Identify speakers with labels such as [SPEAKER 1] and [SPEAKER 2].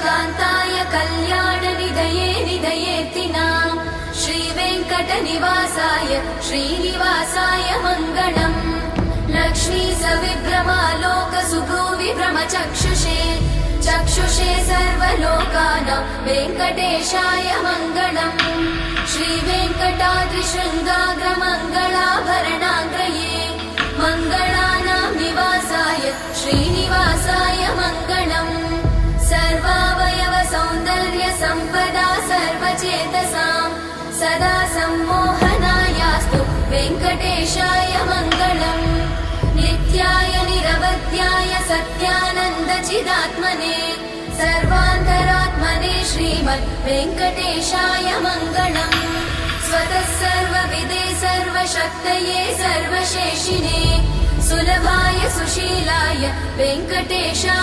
[SPEAKER 1] कान्ताय कल्याणनिधये निधयेऽर्तिनां श्रीवेङ्कटनिवासाय श्रीनिवासाय मङ्गलम् लक्ष्मी सविभ्रमालोकसुभ्रूविभ्रमचक्षुषे चक्षुषे सर्वलोकानां वेङ्कटेशाय मङ्गलम् श्रीवेङ्कटाद्रिशृङ्गाग्रमङ्गलाभरणाग्रये मङ्गलानां निवासाय श्रीनिवासाय मङ्गलम् सर्वावयव सौन्दर्य सम्पदा सर्वचेतसां सदा सम्मोहनायास्तु वेङ्कटेशाय मङ्गलम् नित्याय निरवध्याय सत्यानन्दचिदात्मने सर्वान्तरात्मने श्रीमद् वेङ्कटेशाय मङ्गलम् स्वतः सर्वविदे सर्वशक्तये सर्वशेषिने सुलभाय सुशीलाय वेङ्कटेशाय